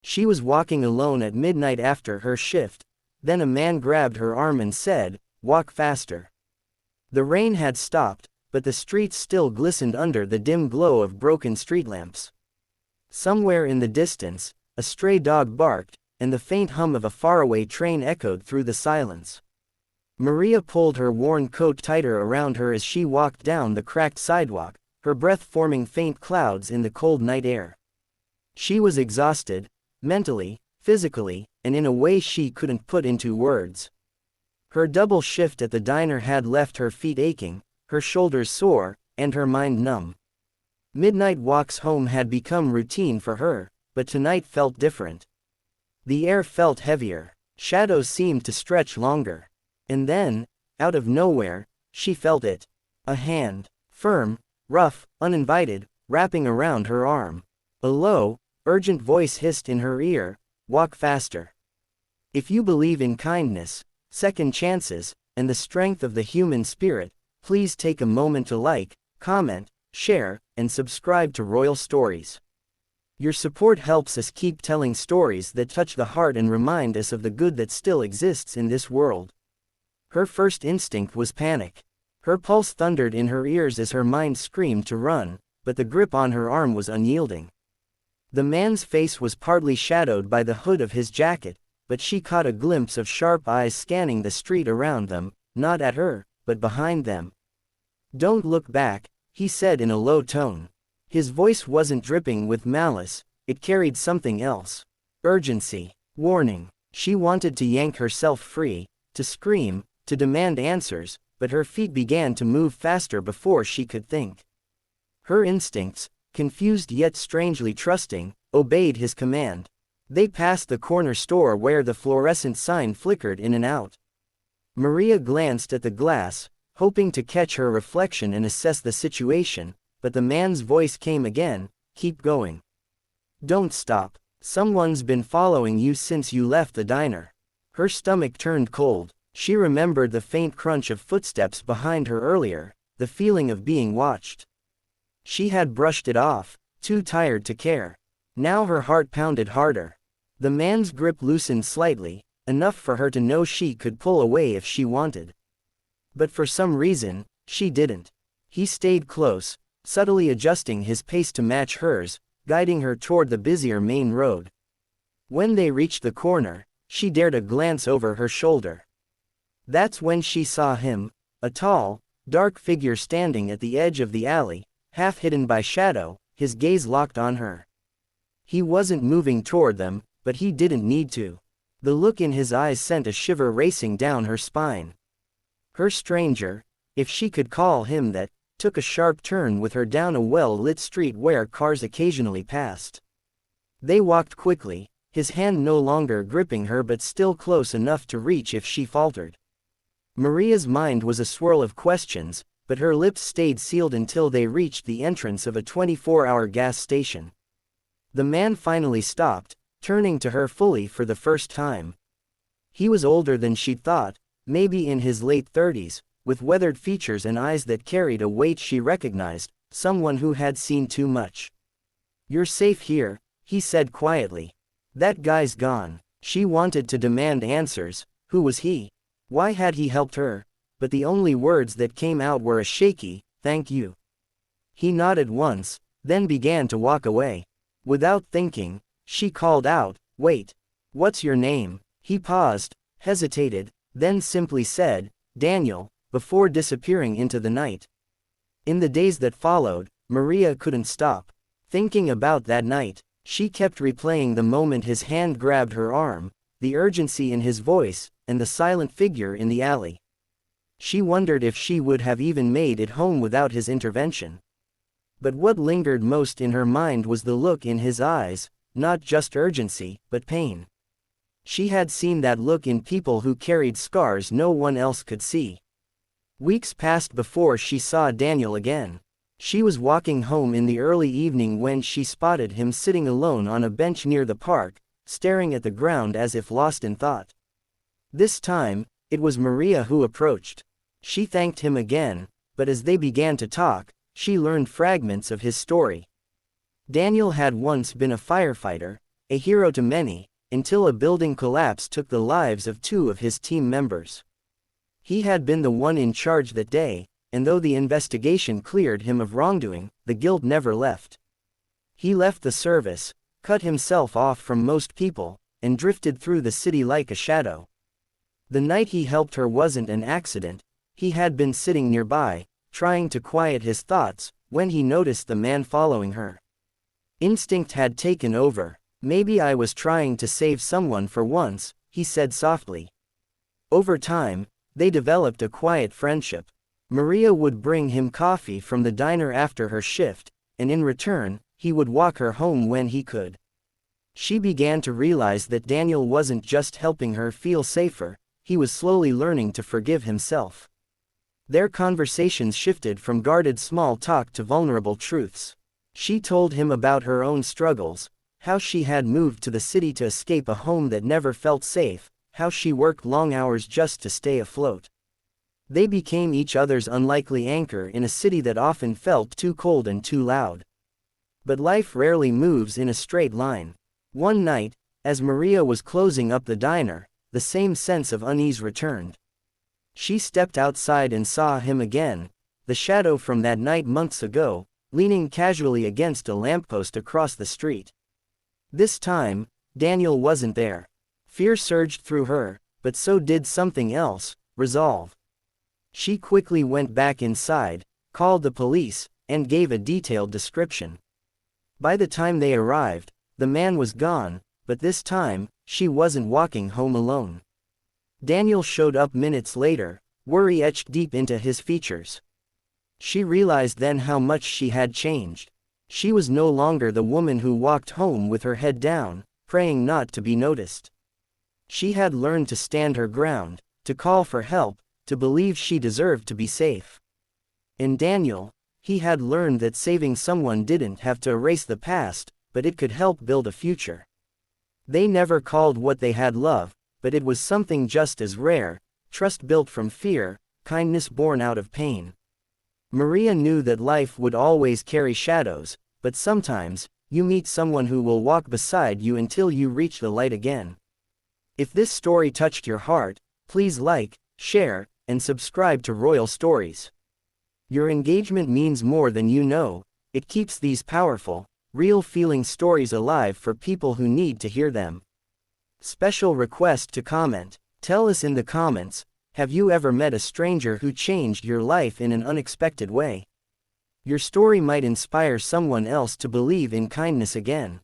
She was walking alone at midnight after her shift. Then a man grabbed her arm and said, "Walk faster." The rain had stopped, but the streets still glistened under the dim glow of broken street lamps. Somewhere in the distance, a stray dog barked, and the faint hum of a faraway train echoed through the silence. Maria pulled her worn coat tighter around her as she walked down the cracked sidewalk, her breath forming faint clouds in the cold night air. She was exhausted, mentally, physically, and in a way she couldn't put into words. Her double shift at the diner had left her feet aching, her shoulders sore, and her mind numb. Midnight walks home had become routine for her, but tonight felt different. The air felt heavier, shadows seemed to stretch longer. And then, out of nowhere, she felt it. A hand, firm, rough, uninvited, wrapping around her arm. A low, urgent voice hissed in her ear, "Walk faster. If you believe in kindness, second chances, and the strength of the human spirit, please take a moment to like, comment, share, and subscribe to Royal Stories. Your support helps us keep telling stories that touch the heart and remind us of the good that still exists in this world." Her first instinct was panic. Her pulse thundered in her ears as her mind screamed to run, but the grip on her arm was unyielding. The man's face was partly shadowed by the hood of his jacket, but she caught a glimpse of sharp eyes scanning the street around them, not at her, but behind them. "Don't look back," he said in a low tone. His voice wasn't dripping with malice, it carried something else. Urgency. Warning. She wanted to yank herself free, to scream, to demand answers, but her feet began to move faster before she could think. Her instincts, confused yet strangely trusting, obeyed his command. They passed the corner store where the fluorescent sign flickered in and out. Maria glanced at the glass, hoping to catch her reflection and assess the situation, but the man's voice came again, "Keep going. Don't stop. Someone's been following you since you left the diner." Her stomach turned cold. She remembered the faint crunch of footsteps behind her earlier, the feeling of being watched. She had brushed it off, too tired to care. Now her heart pounded harder. The man's grip loosened slightly, enough for her to know she could pull away if she wanted. But for some reason, she didn't. He stayed close, subtly adjusting his pace to match hers, guiding her toward the busier main road. When they reached the corner, she dared a glance over her shoulder. That's when she saw him, a tall, dark figure standing at the edge of the alley, half hidden by shadow, his gaze locked on her. He wasn't moving toward them, but he didn't need to. The look in his eyes sent a shiver racing down her spine. Her stranger, if she could call him that, took a sharp turn with her down a well-lit street where cars occasionally passed. They walked quickly, his hand no longer gripping her but still close enough to reach if she faltered. Maria's mind was a swirl of questions, but her lips stayed sealed until they reached the entrance of a 24-hour gas station. The man finally stopped, turning to her fully for the first time. He was older than she'd thought, maybe in his late 30s, with weathered features and eyes that carried a weight she recognized, someone who had seen too much. "You're safe here," he said quietly. "That guy's gone." She wanted to demand answers. Who was he? Why had he helped her? But the only words that came out were a shaky, "Thank you." He nodded once, then began to walk away. Without thinking, she called out, "Wait. What's your name?" He paused, hesitated, then simply said, "Daniel," before disappearing into the night. In the days that followed, Maria couldn't stop thinking about that night. She kept replaying the moment his hand grabbed her arm, the urgency in his voice, and the silent figure in the alley. She wondered if she would have even made it home without his intervention. But what lingered most in her mind was the look in his eyes, not just urgency, but pain. She had seen that look in people who carried scars no one else could see. Weeks passed before she saw Daniel again. She was walking home in the early evening when she spotted him sitting alone on a bench near the park, staring at the ground as if lost in thought. This time, it was Maria who approached. She thanked him again, but as they began to talk, she learned fragments of his story. Daniel had once been a firefighter, a hero to many, until a building collapse took the lives of 2 of his team members. He had been the one in charge that day, and though the investigation cleared him of wrongdoing, the guilt never left. He left the service, cut himself off from most people, and drifted through the city like a shadow. The night he helped her wasn't an accident. He had been sitting nearby, trying to quiet his thoughts, when he noticed the man following her. Instinct had taken over. "Maybe I was trying to save someone for once," he said softly. Over time, they developed a quiet friendship. Maria would bring him coffee from the diner after her shift, and in return, he would walk her home when he could. She began to realize that Daniel wasn't just helping her feel safer, he was slowly learning to forgive himself. Their conversations shifted from guarded small talk to vulnerable truths. She told him about her own struggles, how she had moved to the city to escape a home that never felt safe, how she worked long hours just to stay afloat. They became each other's unlikely anchor in a city that often felt too cold and too loud. But life rarely moves in a straight line. One night, as Maria was closing up the diner, the same sense of unease returned. She stepped outside and saw him again, the shadow from that night months ago, leaning casually against a lamppost across the street. This time, Daniel wasn't there. Fear surged through her, but so did something else, resolve. She quickly went back inside, called the police, and gave a detailed description. By the time they arrived, the man was gone, but this time, she wasn't walking home alone. Daniel showed up minutes later, worry etched deep into his features. She realized then how much she had changed. She was no longer the woman who walked home with her head down, praying not to be noticed. She had learned to stand her ground, to call for help, to believe she deserved to be safe. In Daniel, he had learned that saving someone didn't have to erase the past, but it could help build a future. They never called what they had love, but it was something just as rare, trust built from fear, kindness born out of pain. Maria knew that life would always carry shadows, but sometimes, you meet someone who will walk beside you until you reach the light again. If this story touched your heart, please like, share, and subscribe to Royal Stories. Your engagement means more than you know. It keeps these powerful, real feeling stories alive for people who need to hear them. Special request to comment. Tell us in the comments, have you ever met a stranger who changed your life in an unexpected way? Your story might inspire someone else to believe in kindness again.